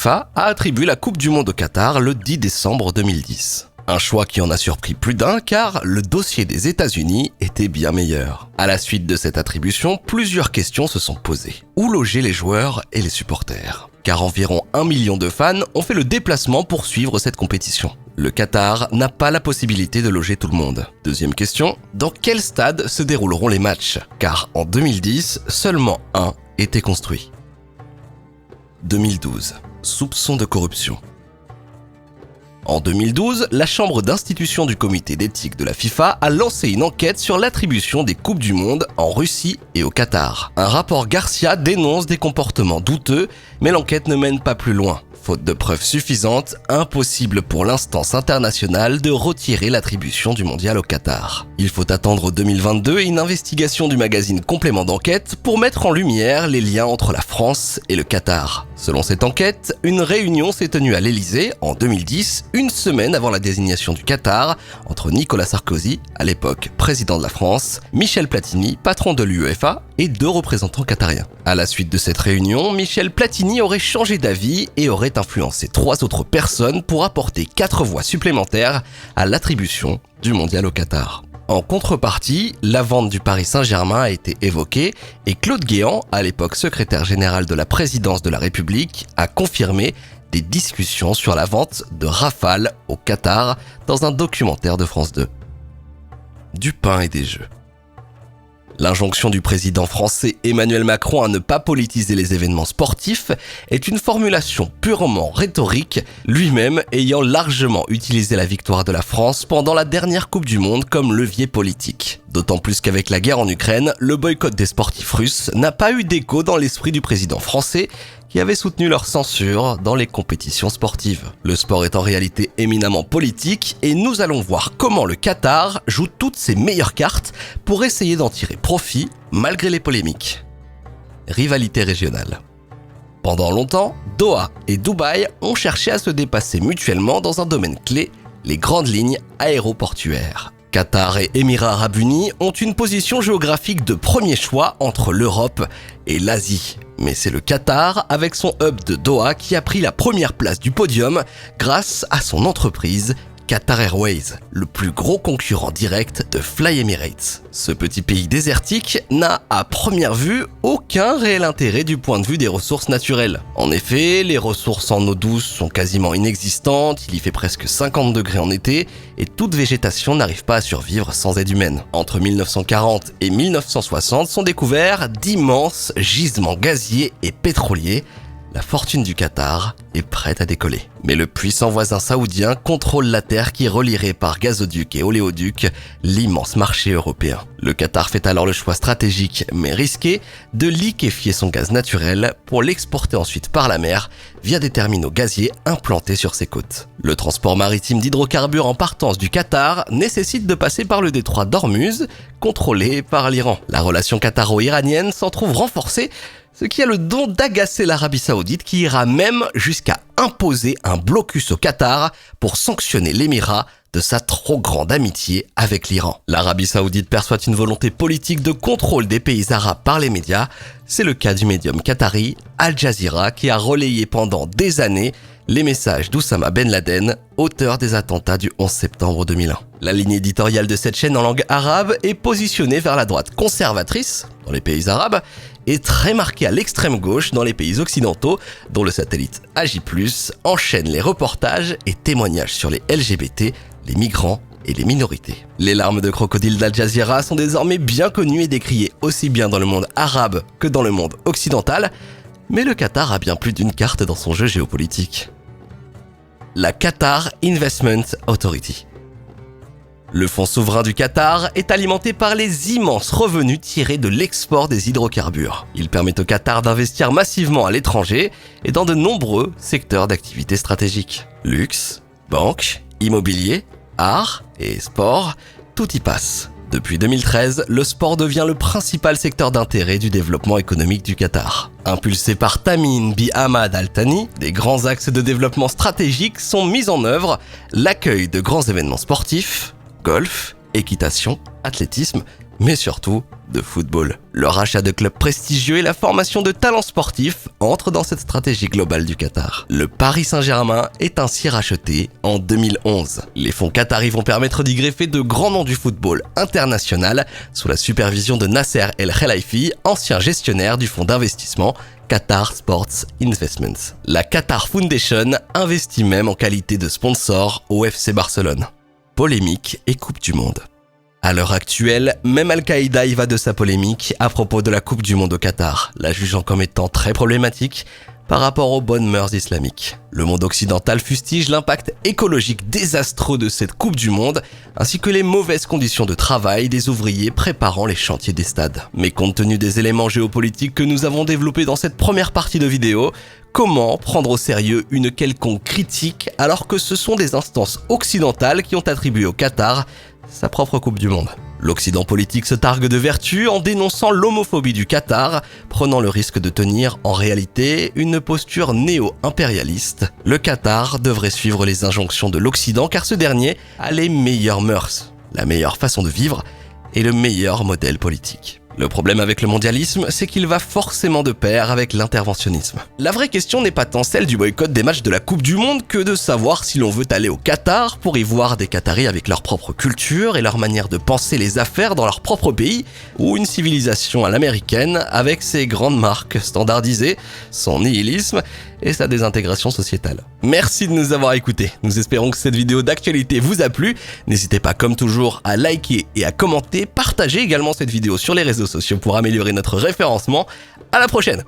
FIFA a attribué la Coupe du Monde au Qatar le 10 décembre 2010. Un choix qui en a surpris plus d'un car le dossier des États-Unis était bien meilleur. À la suite de cette attribution, plusieurs questions se sont posées. Où loger les joueurs et les supporters ? Car environ 1 million de fans ont fait le déplacement pour suivre cette compétition. Le Qatar n'a pas la possibilité de loger tout le monde. Deuxième question, dans quel stade se dérouleront les matchs ? Car en 2010, seulement un était construit. 2012. Soupçon de corruption. En 2012, la chambre d'institution du comité d'éthique de la FIFA a lancé une enquête sur l'attribution des Coupes du Monde en Russie et au Qatar. Un rapport Garcia dénonce des comportements douteux, mais l'enquête ne mène pas plus loin. Faute de preuves suffisantes, impossible pour l'instance internationale de retirer l'attribution du mondial au Qatar. Il faut attendre 2022 et une investigation du magazine Complément d'enquête pour mettre en lumière les liens entre la France et le Qatar. Selon cette enquête, une réunion s'est tenue à l'Elysée en 2010, une semaine avant la désignation du Qatar, entre Nicolas Sarkozy, à l'époque président de la France, Michel Platini, patron de l'UEFA, et 2 représentants qatariens. À la suite de cette réunion, Michel Platini aurait changé d'avis et aurait influencé 3 autres personnes pour apporter 4 voix supplémentaires à l'attribution du mondial au Qatar. En contrepartie, la vente du Paris Saint-Germain a été évoquée et Claude Guéant, à l'époque secrétaire général de la présidence de la République, a confirmé des discussions sur la vente de Rafale au Qatar dans un documentaire de France 2. Du pain et des jeux. L'injonction du président français Emmanuel Macron à ne pas politiser les événements sportifs est une formulation purement rhétorique, lui-même ayant largement utilisé la victoire de la France pendant la dernière Coupe du Monde comme levier politique. D'autant plus qu'avec la guerre en Ukraine, le boycott des sportifs russes n'a pas eu d'écho dans l'esprit du président français qui avait soutenu leur censure dans les compétitions sportives. Le sport est en réalité éminemment politique et nous allons voir comment le Qatar joue toutes ses meilleures cartes pour essayer d'en tirer profit malgré les polémiques. Rivalité régionale. Pendant longtemps, Doha et Dubaï ont cherché à se dépasser mutuellement dans un domaine clé, les grandes lignes aéroportuaires. Qatar et Émirats Arabes Unis ont une position géographique de premier choix entre l'Europe et l'Asie. Mais c'est le Qatar, avec son hub de Doha, qui a pris la première place du podium grâce à son entreprise Qatar Airways, le plus gros concurrent direct de Fly Emirates. Ce petit pays désertique n'a à première vue aucun réel intérêt du point de vue des ressources naturelles. En effet, les ressources en eau douce sont quasiment inexistantes, il y fait presque 50 degrés en été et toute végétation n'arrive pas à survivre sans aide humaine. Entre 1940 et 1960 sont découverts d'immenses gisements gaziers et pétroliers. La fortune du Qatar est prête à décoller. Mais le puissant voisin saoudien contrôle la terre qui relierait par gazoduc et oléoduc l'immense marché européen. Le Qatar fait alors le choix stratégique mais risqué de liquéfier son gaz naturel pour l'exporter ensuite par la mer via des terminaux gaziers implantés sur ses côtes. Le transport maritime d'hydrocarbures en partance du Qatar nécessite de passer par le détroit d'Ormuz, contrôlé par l'Iran. La relation qataro-iranienne s'en trouve renforcée, ce qui a le don d'agacer l'Arabie Saoudite qui ira même jusqu'à imposer un blocus au Qatar pour sanctionner l'Émirat de sa trop grande amitié avec l'Iran. L'Arabie Saoudite perçoit une volonté politique de contrôle des pays arabes par les médias. C'est le cas du médium qatari Al Jazeera qui a relayé pendant des années les messages d'Oussama Ben Laden, auteur des attentats du 11 septembre 2001. La ligne éditoriale de cette chaîne en langue arabe est positionnée vers la droite conservatrice dans les pays arabes et très marquée à l'extrême gauche dans les pays occidentaux, dont le satellite AJ+, enchaîne les reportages et témoignages sur les LGBT, les migrants et les minorités. Les larmes de crocodile d'Al Jazeera sont désormais bien connues et décriées aussi bien dans le monde arabe que dans le monde occidental, mais le Qatar a bien plus d'une carte dans son jeu géopolitique. La Qatar Investment Authority. Le fonds souverain du Qatar est alimenté par les immenses revenus tirés de l'export des hydrocarbures. Il permet au Qatar d'investir massivement à l'étranger et dans de nombreux secteurs d'activité stratégiques. Luxe, banque, immobilier, art et sport, tout y passe. Depuis 2013, le sport devient le principal secteur d'intérêt du développement économique du Qatar. Impulsé par Tamim bin Hamad Al Thani, des grands axes de développement stratégiques sont mis en œuvre, l'accueil de grands événements sportifs, golf, équitation, athlétisme, mais surtout de football. Le rachat de clubs prestigieux et la formation de talents sportifs entrent dans cette stratégie globale du Qatar. Le Paris Saint-Germain est ainsi racheté en 2011. Les fonds qataris vont permettre d'y greffer de grands noms du football international sous la supervision de Nasser El Khelaifi, ancien gestionnaire du fonds d'investissement Qatar Sports Investments. La Qatar Foundation investit même en qualité de sponsor au FC Barcelone. Polémique et Coupe du Monde. À l'heure actuelle, même Al-Qaïda y va de sa polémique à propos de la Coupe du Monde au Qatar, la jugeant comme étant très problématique par rapport aux bonnes mœurs islamiques. Le monde occidental fustige l'impact écologique désastreux de cette Coupe du Monde, ainsi que les mauvaises conditions de travail des ouvriers préparant les chantiers des stades. Mais compte tenu des éléments géopolitiques que nous avons développés dans cette première partie de vidéo, comment prendre au sérieux une quelconque critique alors que ce sont des instances occidentales qui ont attribué au Qatar sa propre Coupe du Monde? L'Occident politique se targue de vertu en dénonçant l'homophobie du Qatar, prenant le risque de tenir en réalité une posture néo-impérialiste. Le Qatar devrait suivre les injonctions de l'Occident car ce dernier a les meilleures mœurs, la meilleure façon de vivre et le meilleur modèle politique. Le problème avec le mondialisme, c'est qu'il va forcément de pair avec l'interventionnisme. La vraie question n'est pas tant celle du boycott des matchs de la Coupe du Monde que de savoir si l'on veut aller au Qatar pour y voir des Qataris avec leur propre culture et leur manière de penser les affaires dans leur propre pays, ou une civilisation à l'américaine avec ses grandes marques standardisées, son nihilisme et sa désintégration sociétale. Merci de nous avoir écoutés. Nous espérons que cette vidéo d'actualité vous a plu. N'hésitez pas comme toujours à liker et à commenter, partagez également cette vidéo sur les réseaux sociaux pour améliorer notre référencement. À la prochaine!